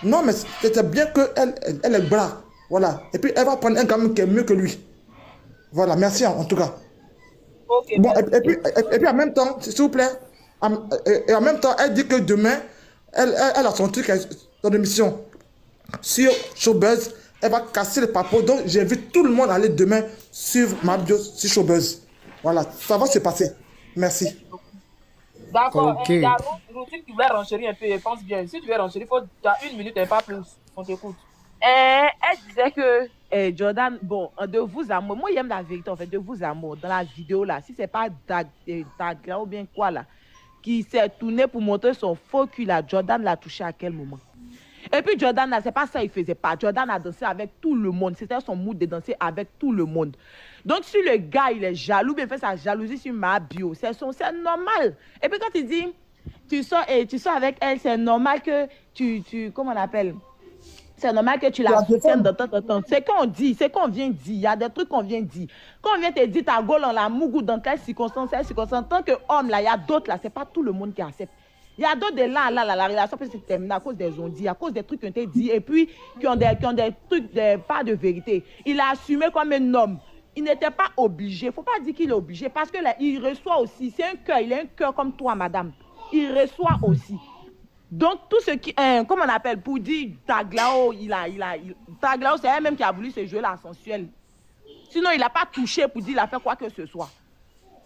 Non, mais c'était bien qu'elle est bras. Voilà. Et puis, elle va prendre un gamin qui est mieux que lui. Voilà, merci en tout cas. Ok, Bon, merci. et puis en même temps, s'il vous plaît, et en même temps, elle dit que demain, elle a son truc, son émission sur Showbuzz. Elle va casser les papos. Donc, j'invite tout le monde à aller demain suivre ma bio sur Showbuzz. Voilà, ça va se passer. Merci. D'accord. Ok. Il y a Routine qui voulait renchérir un peu. Je pense bien. Si tu veux renchérir, tu as 1 minute et pas plus. On t'écoute. Elle disait que Jordan, bon, de vous à moi j'aime la vérité en fait, de vous à moi, dans la vidéo là, si c'est pas Dagla ou bien quoi là, qui s'est tourné pour montrer son faux cul là, Jordan l'a touché à quel moment? Et puis Jordan là, c'est pas ça il faisait pas. Jordan a dansé avec tout le monde, c'était son mood de danser avec tout le monde. Donc si le gars il est jaloux, bien fait sa jalousie sur ma bio, c'est normal. Et puis quand il dit, tu sors avec elle, c'est normal que comment on appelle? C'est normal que tu la soutiennes de temps en temps. C'est qu'on dit, c'est qu'on vient dire. Il y a des trucs qu'on vient dire. Quand on vient te dire ta gueule en la mougou dans quelles circonstances, en tant qu'homme, là, il y a d'autres là, c'est pas tout le monde qui accepte. Il y a d'autres de là, la relation peut se terminer à cause des ondits, à cause des trucs qui ont été dit et puis qui ont des trucs, pas de vérité. Il a assumé comme un homme. Il n'était pas obligé. Il ne faut pas dire qu'il est obligé parce que là, il reçoit aussi. C'est un cœur, il a un cœur comme toi, madame. Il reçoit aussi. Donc, tout ce qui, comment on appelle, pour dire Taglao, Taglao, c'est elle-même qui a voulu se jouer la sensuelle. Sinon, il n'a pas touché pour dire il a fait quoi que ce soit.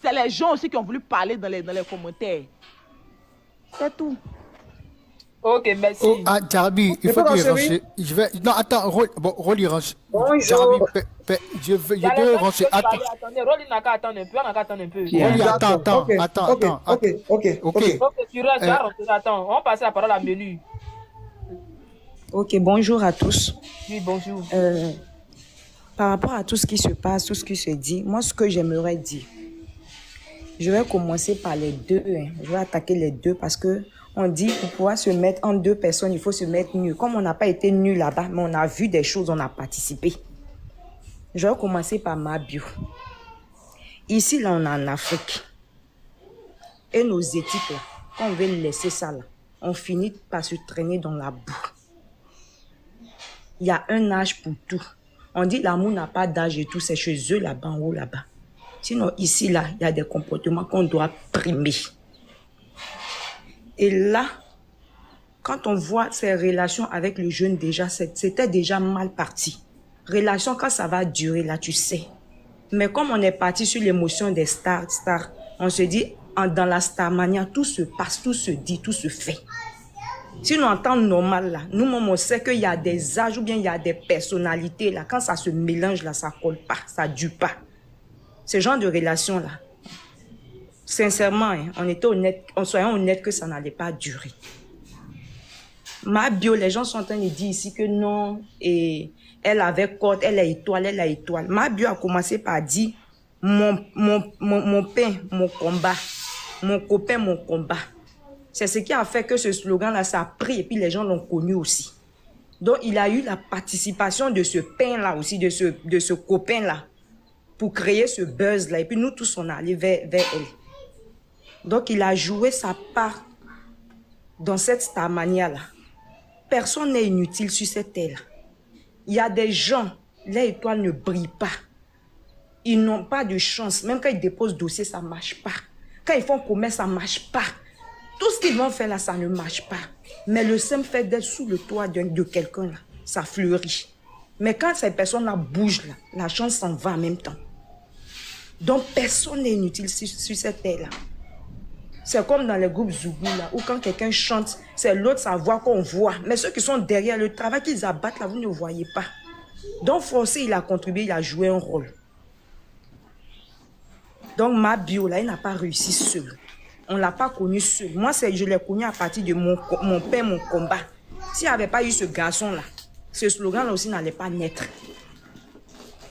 C'est les gens aussi qui ont voulu parler dans les commentaires. C'est tout. Ok, merci. Oh, ah, Jarbi, il faut qu'il renche. Je vais. Non, attends, Rolly renche. Jarbi, je vais rencher. Attendez, Rolly n'a qu'à attendre un peu, on n'a qu'à attendre un peu. Rolly, attends. Ok. Tu restes, attends, on passe la parole à Menu. Ok, bonjour à tous. Oui, bonjour. Par rapport à tout ce qui se passe, tout ce qui se dit, moi, ce que j'aimerais dire, je vais commencer par les deux. Je vais attaquer les deux parce que on dit pour pouvoir se mettre en deux personnes, il faut se mettre nu. Comme on n'a pas été nu là-bas, mais on a vu des choses, on a participé. Je vais commencer par ma bio. Ici, là, on est en Afrique. Et nos éthiques, là, quand on veut laisser ça, là, on finit par se traîner dans la boue. Il y a un âge pour tout. On dit l'amour n'a pas d'âge et tout, c'est chez eux là-bas, en haut là-bas. Sinon, ici, là, il y a des comportements qu'on doit primer. Et là, quand on voit ces relations avec le jeune déjà, c'était déjà mal parti. Relation, quand ça va durer, là, tu sais. Mais comme on est parti sur l'émotion des stars, on se dit, dans la starmania, tout se passe, tout se dit, tout se fait. Sinon, en temps normal, là, nous-mêmes, on sait qu'il y a des âges ou bien il y a des personnalités, là, quand ça se mélange, là, ça colle pas, ça dure pas. Ce genre de relation-là, sincèrement, hein, soyons honnêtes que ça n'allait pas durer. Ma bio, les gens sont en train de dire ici que non, et elle avait corde, elle est étoile. Ma bio a commencé par dire mon pain, mon combat, mon copain, mon combat. C'est ce qui a fait que ce slogan-là, ça a pris et puis les gens l'ont connu aussi. Donc, il a eu la participation de ce pain-là aussi, de ce copain-là, pour créer ce buzz-là. Et puis nous tous, on est allés vers elle. Donc, il a joué sa part dans cette starmania-là. Personne n'est inutile sur cette terre. Il y a des gens, les étoiles ne brillent pas. Ils n'ont pas de chance. Même quand ils déposent dossier, ça ne marche pas. Quand ils font commerce, ça ne marche pas. Tout ce qu'ils vont faire là, ça ne marche pas. Mais le simple fait d'être sous le toit de quelqu'un là, ça fleurit. Mais quand ces personnes-là bougent là, la chance s'en va en même temps. Donc personne n'est inutile sur cette terre-là. C'est comme dans les groupes Zougou là, où quand quelqu'un chante, c'est l'autre sa voix qu'on voit. Mais ceux qui sont derrière le travail qu'ils abattent là, vous ne voyez pas. Donc forcé, il a contribué, il a joué un rôle. Donc ma bio là, il n'a pas réussi seul. On ne l'a pas connu seul. Moi, je l'ai connu à partir de mon père, mon combat. S'il n'y avait pas eu ce garçon-là, ce slogan-là aussi n'allait pas naître.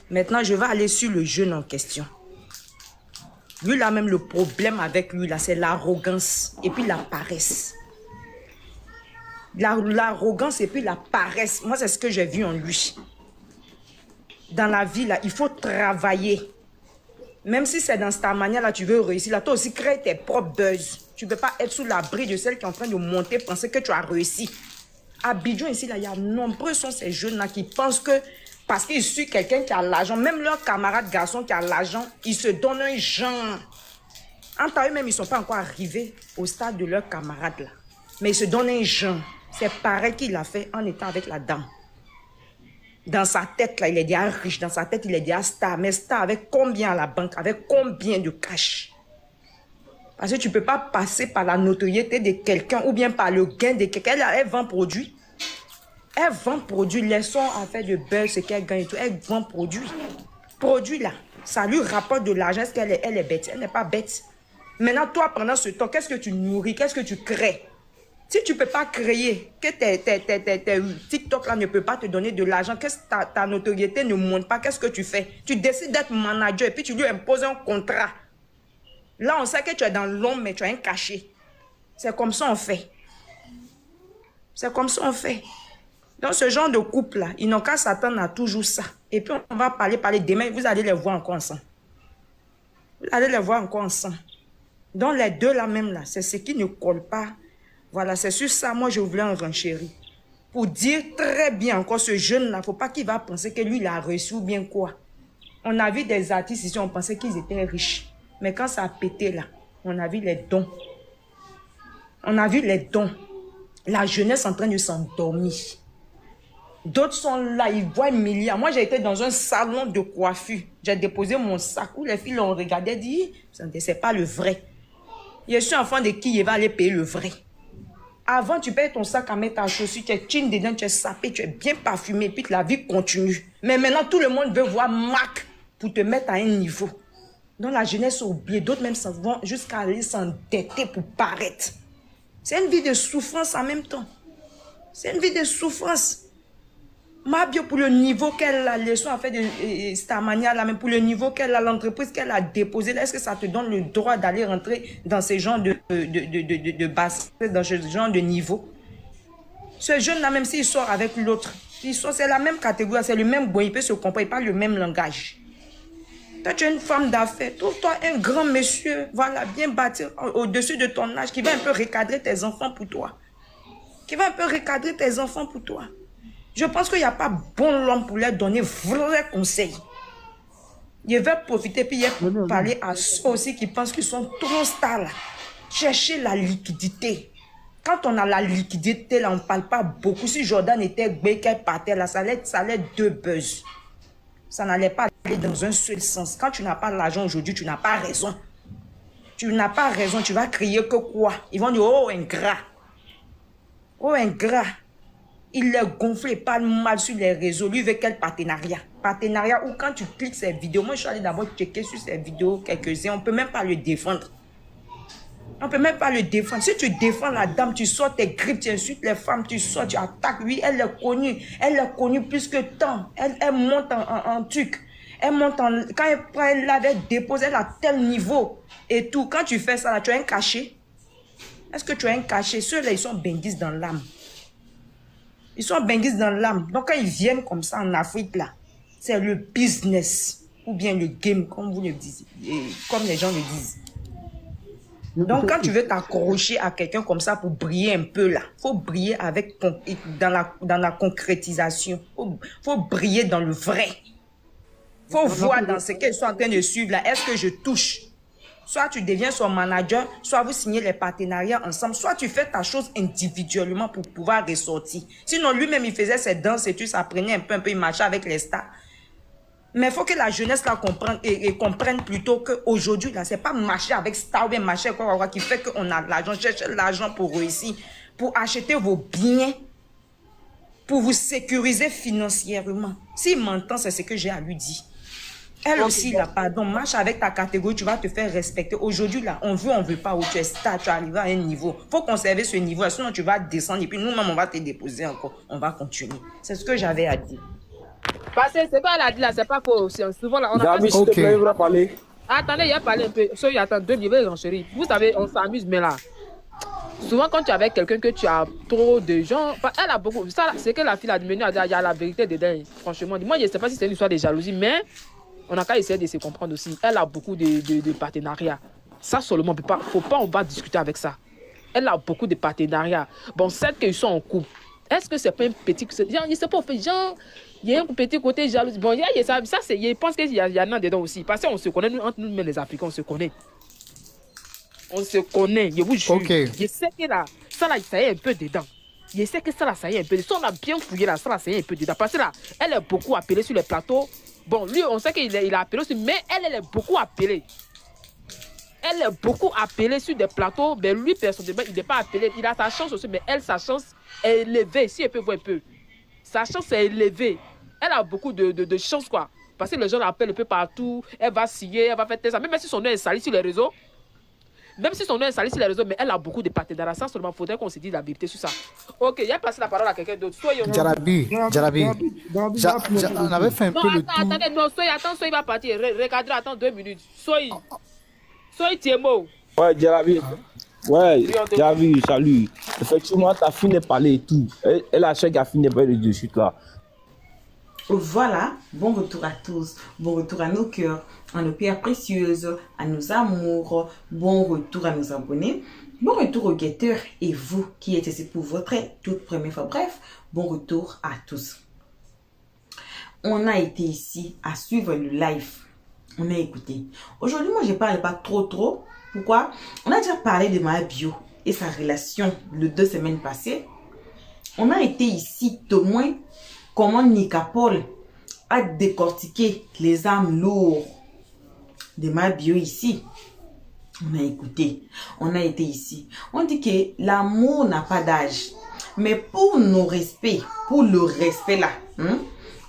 Maintenant, je vais aller sur le jeune en question. Lui, là, même le problème avec lui, là, c'est l'arrogance et puis la paresse. L'arrogance et puis la paresse, moi, c'est ce que j'ai vu en lui. Dans la vie, là, il faut travailler. Même si c'est dans cette manière-là, tu veux réussir, là, toi aussi, crée tes propres buzz. Tu ne peux pas être sous l'abri de celle qui est en train de monter, penser que tu as réussi. À Abidjan, ici, là, il y a nombreux sont ces jeunes-là qui pensent que Parce qu'ils suivent quelqu'un qui a l'argent. Même leurs camarades garçons qui a l'argent, ils se donnent un genre. En temps eux-mêmes, ils ne sont pas encore arrivés au stade de leurs camarades là. Mais ils se donnent un genre. C'est pareil qu'il a fait en étant avec la dame. Dans sa tête, là, il est déjà riche. Dans sa tête, il est déjà star. Mais star avec combien à la banque? Avec combien de cash? Parce que tu ne peux pas passer par la notoriété de quelqu'un ou bien par le gain de quelqu'un. Elle vend produit. Elle vend produit. Laissons à faire de beurre ce qu'elle gagne et tout. Elle vend produit. Produit là, ça lui rapporte de l'argent. Est-ce qu'elle est bête? Elle n'est pas bête. Maintenant, toi, pendant ce temps, qu'est-ce que tu nourris? Qu'est-ce que tu crées? Si tu ne peux pas créer, que tes TikTok là ne peut pas te donner de l'argent, que ta notoriété ne monte pas, qu'est-ce que tu fais? Tu décides d'être manager et puis tu lui imposes un contrat. Là, on sait que tu es dans l'ombre, mais tu as un cachet. C'est comme ça on fait. C'est comme ça on fait. Dans ce genre de couple-là, ils n'ont qu'à s'attendre à toujours ça. Et puis, on va parler demain, vous allez les voir encore ensemble. Vous allez les voir encore ensemble. Donc, les deux là même, là, c'est ce qui ne colle pas. Voilà, c'est sur ça, moi, je voulais en renchérir. Pour dire très bien encore, ce jeune-là, il ne faut pas qu'il va penser que lui, il a reçu ou bien quoi. On a vu des artistes ici, on pensait qu'ils étaient riches. Mais quand ça a pété, là, on a vu les dons. On a vu les dons. La jeunesse en train de s'endormir. D'autres sont là, ils voient milliards. Moi, j'ai été dans un salon de coiffure. J'ai déposé mon sac où les filles l'ont regardé et dit, c'est pas le vrai. Je suis enfant de qui il va aller payer le vrai. Avant, tu payes ton sac à mettre ta chaussure, tu es chin dedans, tu es sapé, tu es bien parfumé, puis la vie continue. Mais maintenant, tout le monde veut voir Mac pour te mettre à un niveau. Donc, la jeunesse a oublié. D'autres même vont jusqu'à aller s'endetter pour paraître. C'est une vie de souffrance en même temps. C'est une vie de souffrance. Mabio, pour le niveau qu'elle a, leçon en fait de Starmania, là, même pour le niveau qu'elle a, l'entreprise qu'elle a déposée, est-ce que ça te donne le droit d'aller rentrer dans ces genres de base, dans ce genre de niveau? Ce jeune-là, même s'il sort avec l'autre, c'est la même catégorie, c'est le même bois, il peut se comprendre, il parle le même langage. Toi, tu es une femme d'affaires, trouve-toi un grand monsieur, voilà, bien bâti, au-dessus de ton âge, qui va un peu recadrer tes enfants pour toi. Qui va un peu recadrer tes enfants pour toi. Je pense qu'il n'y a pas bon l'homme pour leur donner vrais conseils. Je vais profiter puis parler à ceux aussi qui pensent qu'ils sont trop stars. Chercher la liquidité. Quand on a la liquidité, là, on ne parle pas beaucoup. Si Jordan était qu'elle partait là, ça allait deux buzz. Ça n'allait pas aller dans un seul sens. Quand tu n'as pas l'argent aujourd'hui, tu n'as pas raison. Tu n'as pas raison, tu vas crier que quoi? Ils vont dire, oh, ingrat. Oh, ingrat. Il est gonflé, il parle mal sur les réseaux. Lui veut quel partenariat? Partenariat où quand tu cliques ces vidéos, moi je suis allé d'abord checker sur ces vidéos quelques-uns, on ne peut même pas le défendre. On ne peut même pas le défendre. Si tu défends la dame, tu sors tes grippes, tu insultes les femmes, tu sors, tu attaques. Oui, elle est connue. Elle est connue plus que tant. Elle monte en truc. Elle monte en... Quand elle l'avait déposé, elle a tel niveau et tout. Quand tu fais ça, là, tu as un cachet. Est-ce que tu as un cachet? Ceux-là, ils sont benguis dans l'âme. Ils sont benguis dans l'âme. Donc, quand ils viennent comme ça en Afrique, là, c'est le business. Ou bien le game, comme vous le dites. Comme les gens le disent. Donc, quand tu veux t'accrocher à quelqu'un comme ça pour briller un peu, là, il faut briller avec dans la concrétisation. Faut briller dans le vrai. Il faut voir dans ce qu'ils sont en train de suivre, là. Est-ce que je touche? Soit tu deviens son manager, soit vous signez les partenariats ensemble, soit tu fais ta chose individuellement pour pouvoir ressortir. Sinon, lui-même, il faisait ses danses et tout, ça prenait un peu, il marchait avec les stars. Mais il faut que la jeunesse là comprenne plutôt qu'aujourd'hui, là, c'est pas marcher avec star ou bien marcher quoi qui fait qu'on a l'argent, chercher l'argent pour réussir, pour acheter vos biens, pour vous sécuriser financièrement. S'il m'entend, c'est ce que j'ai à lui dire. Elle aussi, là, pardon, marche avec ta catégorie, tu vas te faire respecter. Aujourd'hui, là, on veut pas, où tu es star, tu arrives à un niveau. Il faut conserver ce niveau, sinon tu vas descendre et puis nous-mêmes, on va te déposer encore. On va continuer. C'est ce que j'avais à dire. Parce que c'est pas elle a dit là, c'est pas faux. Souvent, là, on a pas... s'il te plaît, il va parler. Attendez, il a parlé un peu. Attends, 2 minutes, chérie. Vous savez, on s'amuse, mais là, souvent, quand tu es avec quelqu'un que tu as trop de gens, elle a beaucoup. Ça, c'est que la fille a dit, il y a la vérité dedans. Franchement, moi, je ne sais pas si c'est une histoire de jalousie, mais on a qu'à essayer de se comprendre aussi. Elle a beaucoup de partenariats. Ça seulement, on va discuter avec ça. Elle a beaucoup de partenariats. Bon, certes qu'ils sont en couple. Est-ce que c'est pas un petit... Genre, il ne sait pas, genre, il y a un petit côté jaloux. Bon, ça c'est, je pense qu'il y en a dedans aussi. Parce qu'on se connaît, nous, entre nous, les Africains, on se connaît. On se connaît, je vous jure. Okay. Je sais que là, ça là, ça y est un peu dedans. Je sais que ça là, ça y est un peu dedans. Si on a bien fouillé là, ça là, ça y est un peu dedans. Parce que là, elle est beaucoup appelée sur les plateaux. Bon, lui, on sait qu'il a appelé aussi, mais elle est beaucoup appelée. Elle est beaucoup appelée sur des plateaux, mais lui, personnellement, il n'est pas appelé. Il a sa chance aussi, mais elle, sa chance est élevée. Si elle peut voir un peu. Sa chance est élevée. Elle a beaucoup de chance, quoi. Parce que les gens l'appellent un peu partout. Elle va signer, elle va faire ça. Même si son nom est sali sur les réseaux. Même si son nom est sali sur les réseaux, mais elle a beaucoup de partenariats. Ça, seulement, il faudrait qu'on se dise la vérité sur ça. Ok, il y a passé la parole à quelqu'un d'autre. Jarabi, on avait fait un peu le tour. Attendez, non, attends, il va partir. Regardez, attends 2 minutes. Soy Tiemo. Ouais, Jarabi. Ouais, Jarabi, salut. Effectivement, ta fille n'est parlé et tout. Elle a acheté qu'elle fini de parler de suite là. Voilà, bon retour à tous, bon retour à nos cœurs, à nos pierres précieuses, à nos amours, bon retour à nos abonnés, bon retour aux guetteurs et vous qui êtes ici pour votre toute première fois. Bref, bon retour à tous. On a été ici à suivre le live, on a écouté. Aujourd'hui, moi je ne parle pas trop. Pourquoi? On a déjà parlé de ma bio et sa relation les 2 semaines passées. On a été ici témoin comment Nika Paul a décortiqué les armes lourdes de ma bio ici. On a écouté, on a été ici. On dit que l'amour n'a pas d'âge. Mais pour nos respects, pour le respect là,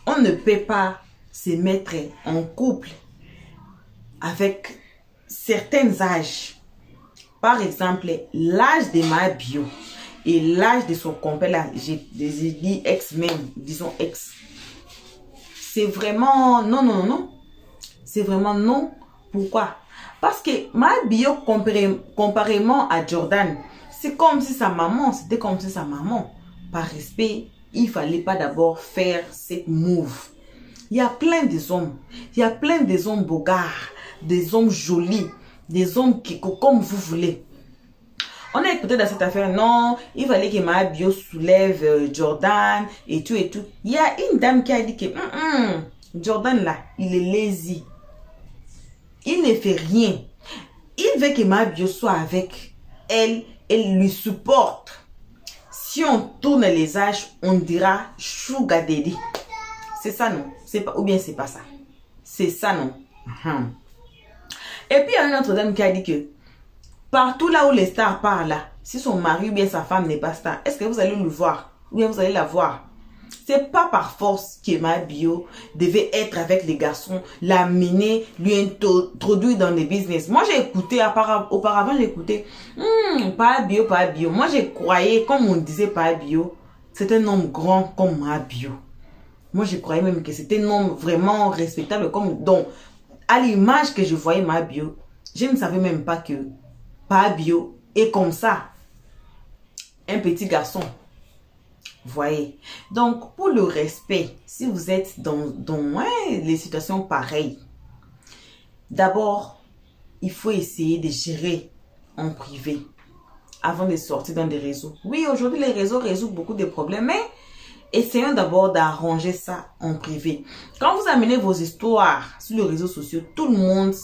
on ne peut pas se mettre en couple avec certains âges. Par exemple, l'âge de ma bio et l'âge de son compère là, j'ai dit ex même, disons ex. C'est vraiment non. C'est vraiment non. Pourquoi? Parce que ma bio comparément à Jordan, c'est comme si sa maman, c'était comme si sa maman. Par respect, il fallait pas d'abord faire cette move. Il y a plein des hommes. Il y a plein des hommes bogards, des hommes jolis, des hommes qui, comme vous voulez. On a écouté dans cette affaire, non, il fallait que ma bio soulève Jordan et tout. Il y a une dame qui a dit que Jordan là, il est lazy. Il ne fait rien. Il veut que ma bio soit avec elle, elle lui supporte. Si on tourne les âges, on dira sugar daddy. C'est ça non? C'est pas, ou bien c'est pas ça? C'est ça non? Et puis il y a une autre dame qui a dit que partout là où les stars parlent là, si son mari ou bien sa femme n'est pas star, est-ce que vous allez le voir? Ou bien vous allez la voir? C'est pas par force que ma bio devait être avec les garçons, l'amener, lui introduire dans les business. Moi j'ai écouté, auparavant j'ai écouté, pas bio. Moi j'ai croyais, comme on disait pas bio, c'est un homme grand comme ma bio. Moi je croyais même que c'était un homme vraiment respectable comme, donc à l'image que je voyais ma bio, je ne savais même pas que pas bio est comme ça. Un petit garçon. Voyez. Donc, pour le respect, si vous êtes dans les situations pareilles, d'abord, il faut essayer de gérer en privé avant de sortir dans des réseaux. Oui, aujourd'hui, les réseaux résolvent beaucoup de problèmes, mais essayons d'abord d'arranger ça en privé. Quand vous amenez vos histoires sur les réseaux sociaux, tout le monde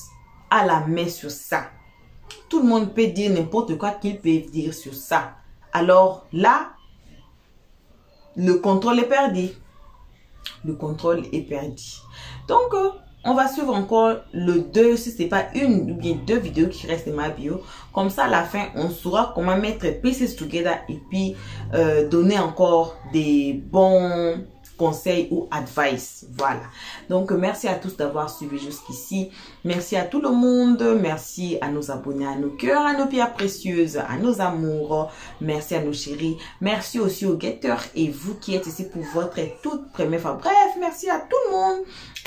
a la main sur ça. Tout le monde peut dire n'importe quoi qu'il peut dire sur ça. Alors là, le contrôle est perdu. Le contrôle est perdu. Donc, on va suivre encore le 2, si ce n'est pas une ou bien 2 vidéos qui restent dans ma bio. Comme ça, à la fin, on saura comment mettre pieces together et puis donner encore des bons conseils ou advice. Voilà. Donc, merci à tous d'avoir suivi jusqu'ici. Merci à tout le monde. Merci à nos abonnés, à nos cœurs, à nos pierres précieuses, à nos amours. Merci à nos chéris. Merci aussi aux guetteurs et vous qui êtes ici pour votre toute première fois. Bref, merci à tout le monde.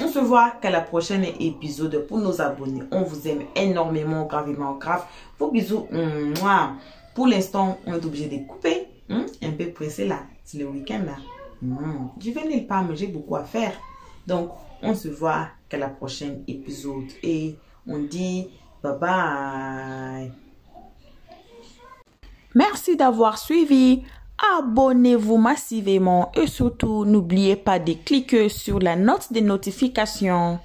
On se voit qu'à la prochaine épisode pour nos abonnés. On vous aime énormément, gravement grave. Vos bisous. Pour l'instant, on est obligé de couper. Un peu pressé là. C'est le week-end là. Je vais nulle part, mais j'ai beaucoup à faire. Donc, on se voit qu'à la prochaine épisode. Et on dit bye bye. Merci d'avoir suivi. abonnez-vous massivement et surtout n'oubliez pas de cliquer sur la note de notification.